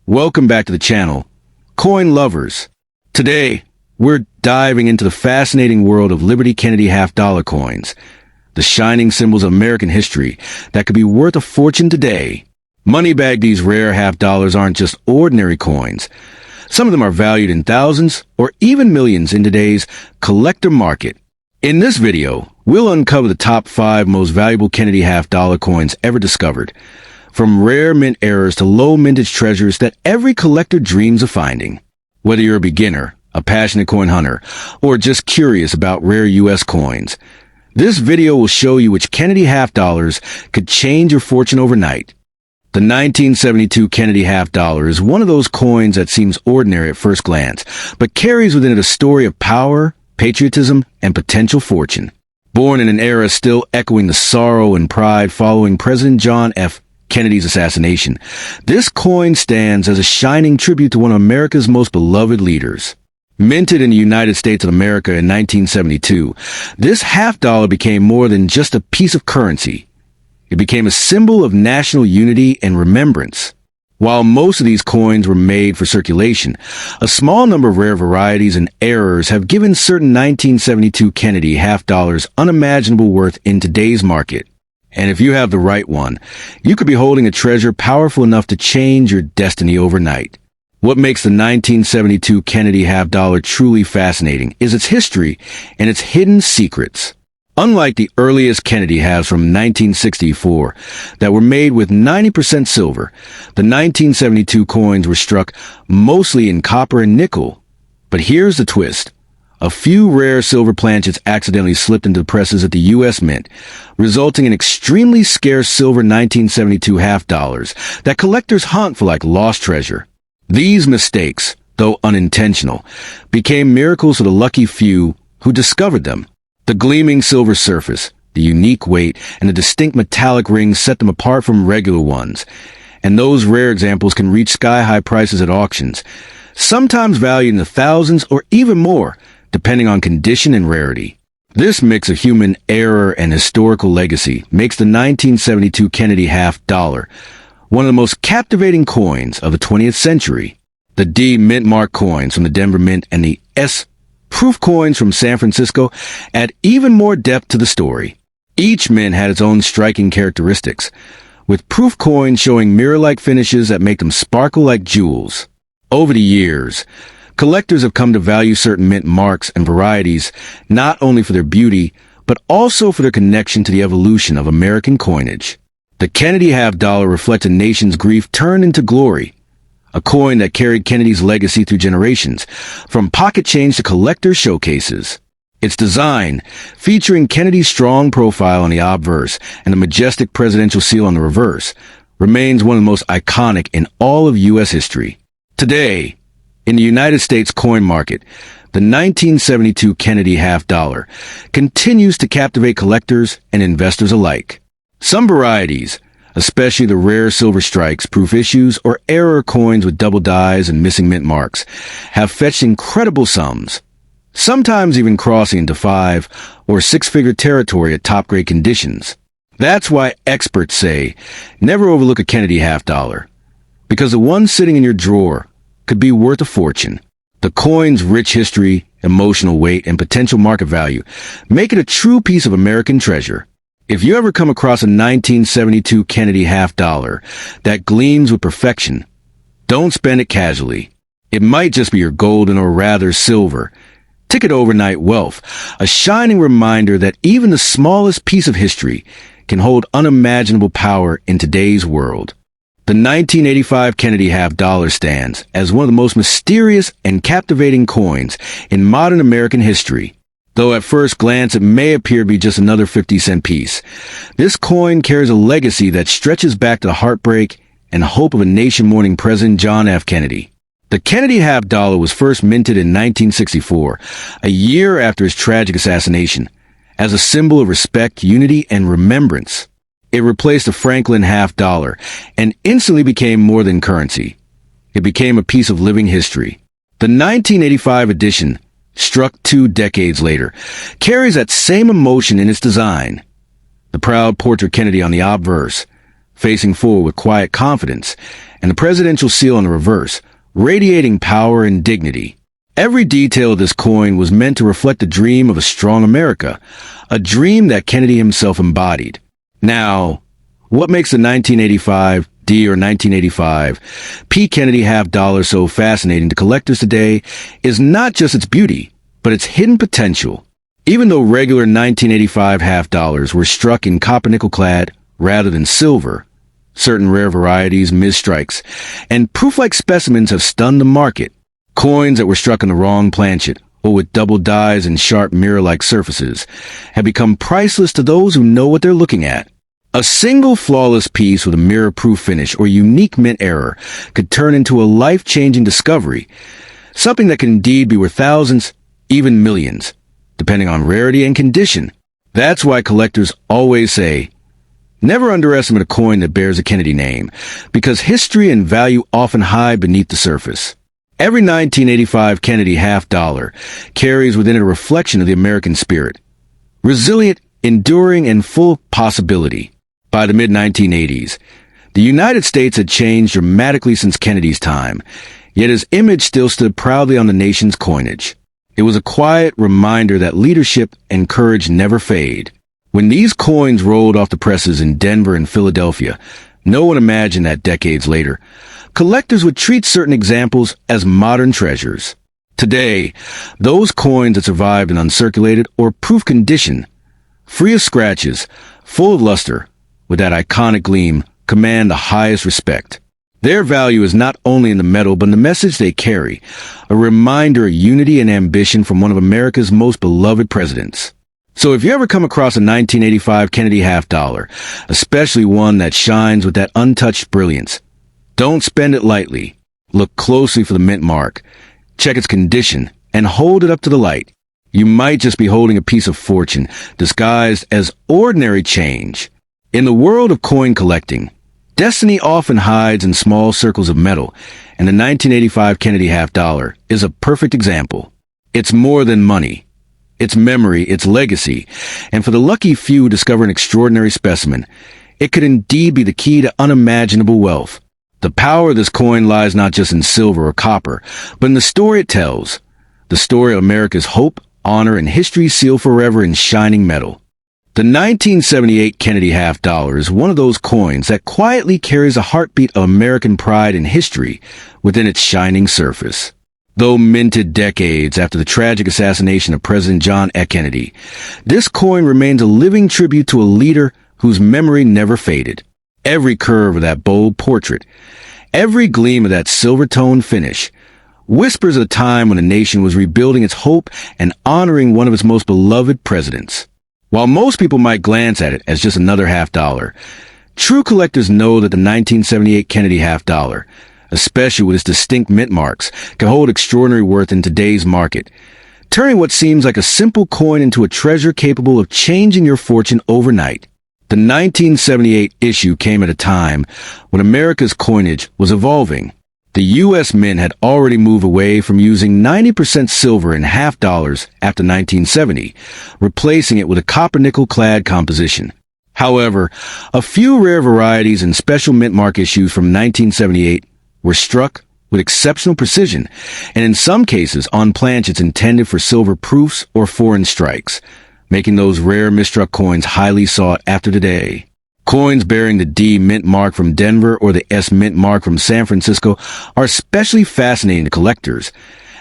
Welcome back to the channel, Coin Lovers. Today, we're diving into the fascinating world of Liberty Kennedy half-dollar coins, the shining symbols of American history that could be worth a fortune today. Moneybag, these rare half-dollars aren't just ordinary coins. Some of them are valued in thousands or even millions in today's collector market. In this video, we'll uncover the top 5 most valuable Kennedy half-dollar coins ever discovered, from rare mint errors to low mintage treasures that every collector dreams of finding. Whether you're a beginner, a passionate coin hunter, or just curious about rare U.S. coins, this video will show you which Kennedy half-dollars could change your fortune overnight. The 1972 Kennedy half-dollar is one of those coins that seems ordinary at first glance, but carries within it a story of power, patriotism, and potential fortune. Born in an era still echoing the sorrow and pride following President John F. Kennedy's assassination, this coin stands as a shining tribute to one of America's most beloved leaders. Minted in the United States of America in 1972, this half-dollar became more than just a piece of currency. It became a symbol of national unity and remembrance. While most of these coins were made for circulation, a small number of rare varieties and errors have given certain 1972 Kennedy half-dollars unimaginable worth in today's market. And if you have the right one, you could be holding a treasure powerful enough to change your destiny overnight. What makes the 1972 Kennedy half-dollar truly fascinating is its history and its hidden secrets. Unlike the earliest Kennedy halves from 1964 that were made with 90% silver, the 1972 coins were struck mostly in copper and nickel. But here's the twist. A few rare silver planchets accidentally slipped into the presses at the U.S. Mint, resulting in extremely scarce silver 1972 half-dollars that collectors hunt for like lost treasure. These mistakes, though unintentional, became miracles for the lucky few who discovered them. The gleaming silver surface, the unique weight, and the distinct metallic rings set them apart from regular ones. And those rare examples can reach sky-high prices at auctions, sometimes valued in the thousands or even more, depending on condition and rarity. This mix of human error and historical legacy makes the 1972 Kennedy half-dollar one of the most captivating coins of the 20th century. The D mint mark coins from the Denver Mint and the S proof coins from San Francisco add even more depth to the story. Each mint had its own striking characteristics, with proof coins showing mirror-like finishes that make them sparkle like jewels. Over the years, collectors have come to value certain mint marks and varieties not only for their beauty, but also for their connection to the evolution of American coinage. The Kennedy half-dollar reflects a nation's grief turned into glory, a coin that carried Kennedy's legacy through generations, from pocket change to collector showcases. Its design, featuring Kennedy's strong profile on the obverse and the majestic presidential seal on the reverse, remains one of the most iconic in all of U.S. history. Today, in the United States coin market, the 1972 Kennedy half-dollar continues to captivate collectors and investors alike. Some varieties, especially the rare silver strikes, proof issues, or error coins with double dies and missing mint marks, have fetched incredible sums, sometimes even crossing into 5- or 6-figure territory at top-grade conditions. That's why experts say, never overlook a Kennedy half-dollar, because the one sitting in your drawer could be worth a fortune. The coin's rich history, emotional weight, and potential market value make it a true piece of American treasure. If you ever come across a 1972 Kennedy half-dollar that gleams with perfection, don't spend it casually. It might just be your golden or rather silver ticket overnight wealth, a shining reminder that even the smallest piece of history can hold unimaginable power in today's world. The 1985 Kennedy half-dollar stands as one of the most mysterious and captivating coins in modern American history. Though at first glance it may appear to be just another 50-cent piece, this coin carries a legacy that stretches back to the heartbreak and hope of a nation mourning President John F. Kennedy. The Kennedy half-dollar was first minted in 1964, a year after his tragic assassination, as a symbol of respect, unity, and remembrance. It replaced the Franklin half-dollar and instantly became more than currency. It became a piece of living history. The 1985 edition, struck 2 decades later, carries that same emotion in its design. The proud portrait Kennedy on the obverse, facing forward with quiet confidence, and the presidential seal on the reverse, radiating power and dignity. Every detail of this coin was meant to reflect the dream of a strong America, a dream that Kennedy himself embodied. Now, what makes the 1985 D or 1985 P Kennedy half dollar so fascinating to collectors today is not just its beauty, but its hidden potential. Even though regular 1985 half dollars were struck in copper nickel clad rather than silver, certain rare varieties, misstrikes, and proof-like specimens have stunned the market. Coins that were struck on the wrong planchet or with double dies and sharp mirror-like surfaces have become priceless to those who know what they're looking at. A single flawless piece with a mirror-proof finish or unique mint error could turn into a life-changing discovery, something that can indeed be worth thousands, even millions, depending on rarity and condition. That's why collectors always say, never underestimate a coin that bears a Kennedy name, because history and value often hide beneath the surface. Every 1985 Kennedy half dollar carries within it a reflection of the American spirit. Resilient, enduring, and full of possibility. By the mid-1980s, the United States had changed dramatically since Kennedy's time, yet his image still stood proudly on the nation's coinage. It was a quiet reminder that leadership and courage never fade. When these coins rolled off the presses in Denver and Philadelphia, no one imagined that decades later, collectors would treat certain examples as modern treasures. Today, those coins that survived in uncirculated or proof condition, free of scratches, full of luster, with that iconic gleam, command the highest respect. Their value is not only in the metal, but in the message they carry, a reminder of unity and ambition from one of America's most beloved presidents. So if you ever come across a 1985 Kennedy half dollar, especially one that shines with that untouched brilliance, don't spend it lightly. Look closely for the mint mark, check its condition, and hold it up to the light. You might just be holding a piece of fortune disguised as ordinary change. In the world of coin collecting, destiny often hides in small circles of metal, and the 1985 Kennedy half dollar is a perfect example. It's more than money. It's memory, it's legacy, and for the lucky few who discover an extraordinary specimen, it could indeed be the key to unimaginable wealth. The power of this coin lies not just in silver or copper, but in the story it tells. The story of America's hope, honor, and history sealed forever in shining metal. The 1978 Kennedy half dollar is one of those coins that quietly carries a heartbeat of American pride and history within its shining surface. Though minted decades after the tragic assassination of President John F. Kennedy, this coin remains a living tribute to a leader whose memory never faded. Every curve of that bold portrait, every gleam of that silver-toned finish, whispers of a time when the nation was rebuilding its hope and honoring one of its most beloved presidents. While most people might glance at it as just another half dollar, true collectors know that the 1978 Kennedy half dollar, especially with its distinct mint marks, can hold extraordinary worth in today's market, turning what seems like a simple coin into a treasure capable of changing your fortune overnight. The 1978 issue came at a time when America's coinage was evolving. The U.S. Mint had already moved away from using 90% silver in half dollars after 1970, replacing it with a copper-nickel-clad composition. However, a few rare varieties and special mint mark issues from 1978 were struck with exceptional precision, and in some cases on planchets intended for silver proofs or foreign strikes, making those rare misstruck coins highly sought after today. Coins bearing the D mint mark from Denver or the S mint mark from San Francisco are especially fascinating to collectors,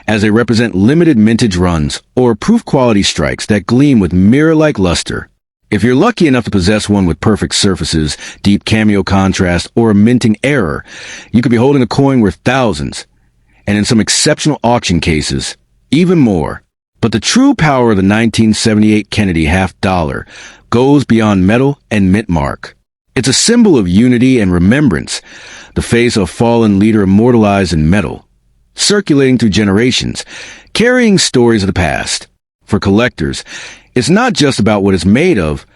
as they represent limited mintage runs or proof quality strikes that gleam with mirror-like luster. If you're lucky enough to possess one with perfect surfaces, deep cameo contrast, or a minting error, you could be holding a coin worth thousands, and in some exceptional auction cases, even more. But the true power of the 1978 Kennedy half dollar goes beyond metal and mint mark. It's a symbol of unity and remembrance, the face of a fallen leader immortalized in metal, circulating through generations, carrying stories of the past. For collectors, it's not just about what it's made of,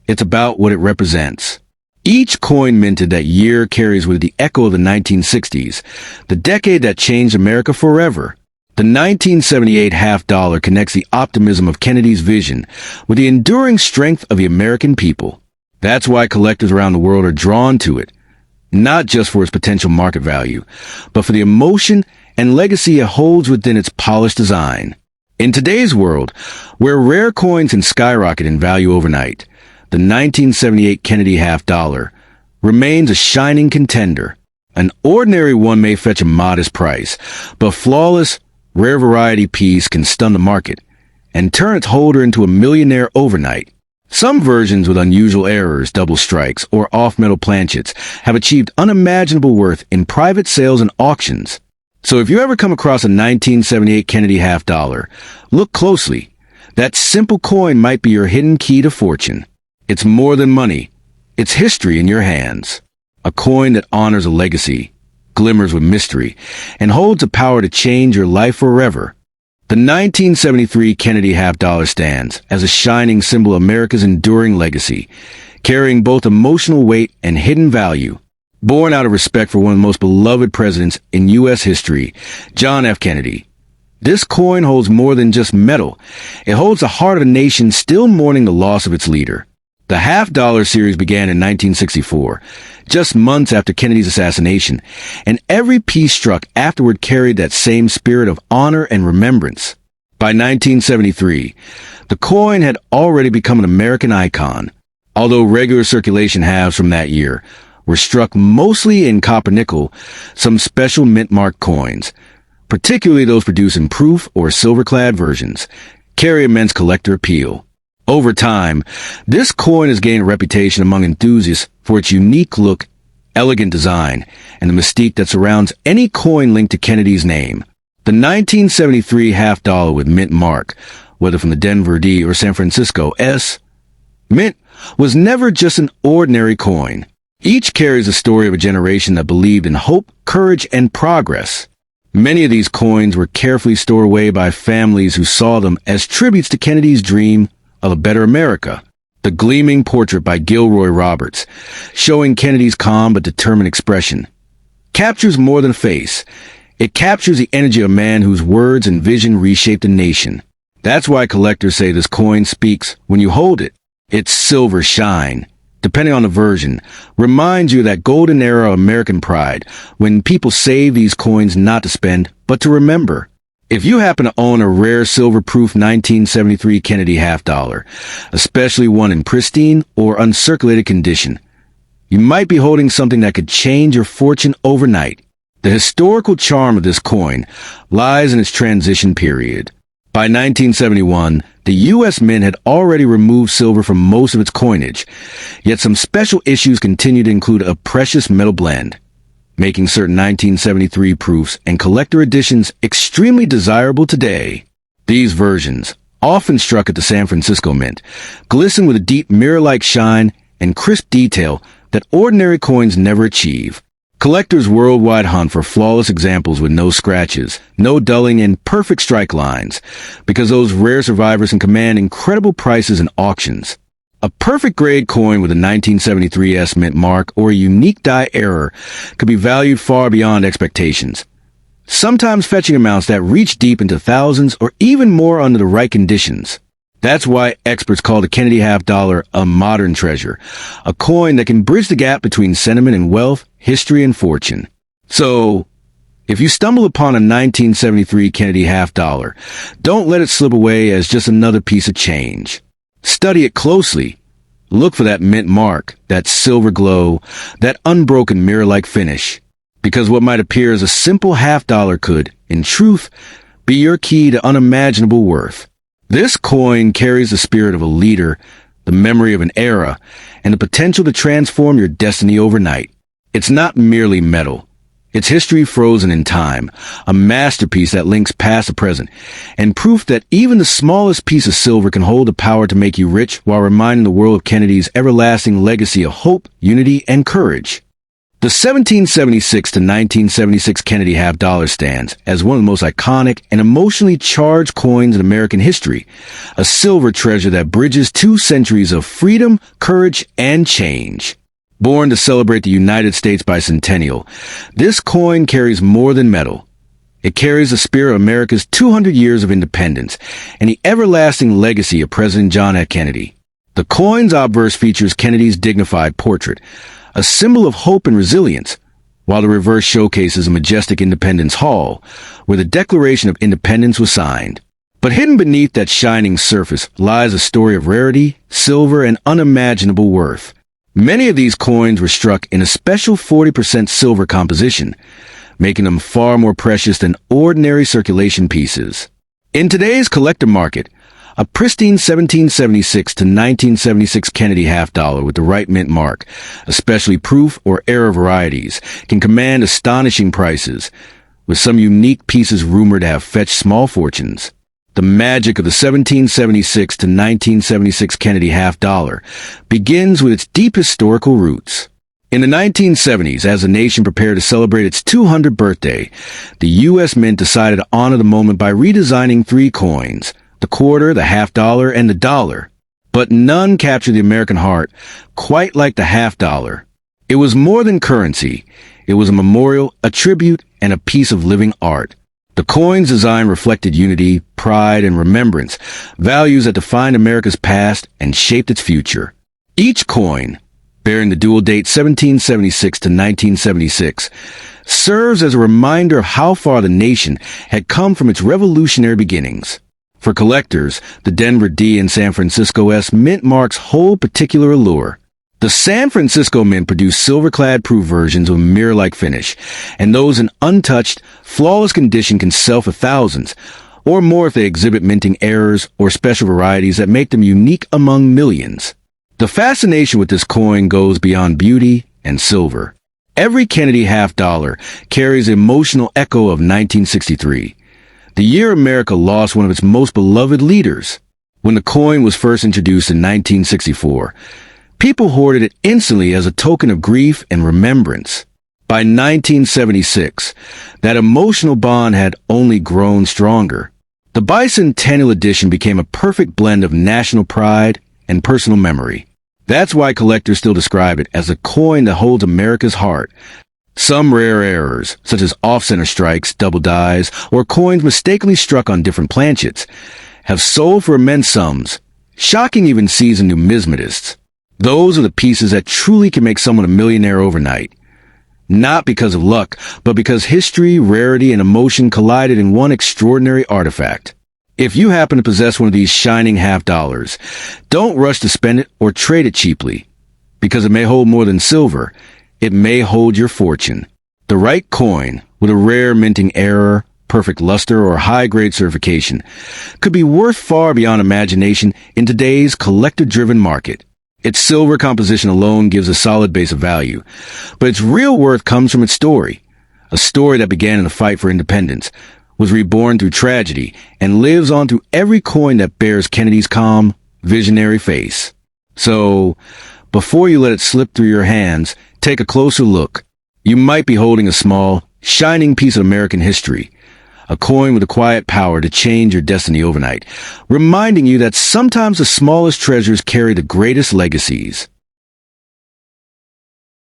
it's about what it represents. Each coin minted that year carries with it the echo of the 1960s, the decade that changed America forever. The 1978 half dollar connects the optimism of Kennedy's vision with the enduring strength of the American people. That's why collectors around the world are drawn to it, not just for its potential market value, but for the emotion and legacy it holds within its polished design. In today's world, where rare coins can skyrocket in value overnight, the 1978 Kennedy half dollar remains a shining contender. An ordinary one may fetch a modest price, but flawless, rare variety piece can stun the market and turn its holder into a millionaire overnight. Some versions with unusual errors, double strikes, or off-metal planchets have achieved unimaginable worth in private sales and auctions. So if you ever come across a 1978 Kennedy half dollar, look closely. That simple coin might be your hidden key to fortune. It's more than money. It's history in your hands. A coin that honors a legacy, glimmers with mystery, and holds the power to change your life forever. The 1973 Kennedy half dollar stands as a shining symbol of America's enduring legacy, carrying both emotional weight and hidden value. Born out of respect for one of the most beloved presidents in U.S. history, John F. Kennedy, this coin holds more than just metal. It holds the heart of a nation still mourning the loss of its leader. The half-dollar series began in 1964, just months after Kennedy's assassination, and every piece struck afterward carried that same spirit of honor and remembrance. By 1973, the coin had already become an American icon, although regular circulation halves from that year were struck mostly in copper nickel. Some special mint-marked coins, particularly those produced in proof or silver-clad versions, carry immense collector appeal. Over time, this coin has gained a reputation among enthusiasts for its unique look, elegant design, and the mystique that surrounds any coin linked to Kennedy's name. The 1973 half dollar with mint mark, whether from the Denver D or San Francisco S, mint was never just an ordinary coin. Each carries the story of a generation that believed in hope, courage, and progress. Many of these coins were carefully stored away by families who saw them as tributes to Kennedy's dream of a better America. The gleaming portrait by Gilroy Roberts, showing Kennedy's calm but determined expression, captures more than a face. It captures the energy of a man whose words and vision reshaped a nation. That's why collectors say this coin speaks when you hold it. Its silver shine, depending on the version, reminds you of that golden era of American pride, when people saved these coins not to spend, but to remember. If you happen to own a rare silver-proof 1973 Kennedy half dollar, especially one in pristine or uncirculated condition, you might be holding something that could change your fortune overnight. The historical charm of this coin lies in its transition period. By 1971, the U.S. Mint had already removed silver from most of its coinage, yet some special issues continue to include a precious metal blend, making certain 1973 proofs and collector editions extremely desirable today. These versions, often struck at the San Francisco Mint, glisten with a deep mirror-like shine and crisp detail that ordinary coins never achieve. Collectors worldwide hunt for flawless examples with no scratches, no dulling, and perfect strike lines, because those rare survivors can command incredible prices in auctions. A perfect grade coin with a 1973 S mint mark or a unique die error could be valued far beyond expectations, sometimes fetching amounts that reach deep into thousands or even more under the right conditions. That's why experts call the Kennedy half dollar a modern treasure, a coin that can bridge the gap between sentiment and wealth, history and fortune. So, if you stumble upon a 1973 Kennedy half dollar, don't let it slip away as just another piece of change. Study it closely. Look for that mint mark, that silver glow, that unbroken mirror-like finish. Because what might appear as a simple half dollar could, in truth, be your key to unimaginable worth. This coin carries the spirit of a leader, the memory of an era, and the potential to transform your destiny overnight. It's not merely metal. It's history frozen in time, a masterpiece that links past to present, and proof that even the smallest piece of silver can hold the power to make you rich while reminding the world of Kennedy's everlasting legacy of hope, unity, and courage. The 1776 to 1976 Kennedy half dollar stands as one of the most iconic and emotionally charged coins in American history, a silver treasure that bridges 2 centuries of freedom, courage, and change. Born to celebrate the United States bicentennial, this coin carries more than metal. It carries the spirit of America's 200 years of independence and the everlasting legacy of President John F. Kennedy. The coin's obverse features Kennedy's dignified portrait, a symbol of hope and resilience, while the reverse showcases a majestic Independence Hall, where the Declaration of Independence was signed. But hidden beneath that shining surface lies a story of rarity, silver, and unimaginable worth. Many of these coins were struck in a special 40% silver composition, making them far more precious than ordinary circulation pieces. In today's collector market, a pristine 1776 to 1976 Kennedy half-dollar with the right mint mark, especially proof or error varieties, can command astonishing prices, with some unique pieces rumored to have fetched small fortunes. The magic of the 1776 to 1976 Kennedy half-dollar begins with its deep historical roots. In the 1970s, as the nation prepared to celebrate its 200th birthday, the U.S. Mint decided to honor the moment by redesigning three coins: the quarter, the half-dollar, and the dollar. But none captured the American heart quite like the half-dollar. It was more than currency. It was a memorial, a tribute, and a piece of living art. The coin's design reflected unity, pride, and remembrance, values that defined America's past and shaped its future. Each coin, bearing the dual date 1776 to 1976, serves as a reminder of how far the nation had come from its revolutionary beginnings. For collectors, the Denver D and San Francisco S mint marks hold particular allure. The San Francisco Mint produced silver-clad proof versions with a mirror-like finish, and those in untouched, flawless condition can sell for thousands, or more if they exhibit minting errors or special varieties that make them unique among millions. The fascination with this coin goes beyond beauty and silver. Every Kennedy half-dollar carries the emotional echo of 1963, the year America lost one of its most beloved leaders. When the coin was first introduced in 1964, people hoarded it instantly as a token of grief and remembrance. By 1976, that emotional bond had only grown stronger. The bicentennial edition became a perfect blend of national pride and personal memory. That's why collectors still describe it as a coin that holds America's heart. Some rare errors, such as off-center strikes, double dies, or coins mistakenly struck on different planchets, have sold for immense sums, shocking even seasoned numismatists. Those are the pieces that truly can make someone a millionaire overnight. Not because of luck, but because history, rarity, and emotion collided in one extraordinary artifact. If you happen to possess one of these shining half-dollars, don't rush to spend it or trade it cheaply. Because it may hold more than silver, it may hold your fortune. The right coin, with a rare minting error, perfect luster, or high-grade certification, could be worth far beyond imagination in today's collector-driven market. Its silver composition alone gives a solid base of value, but its real worth comes from its story. A story that began in the fight for independence, was reborn through tragedy, and lives on through every coin that bears Kennedy's calm, visionary face. So, before you let it slip through your hands, take a closer look. You might be holding a small, shining piece of American history, a coin with a quiet power to change your destiny overnight, reminding you that sometimes the smallest treasures carry the greatest legacies.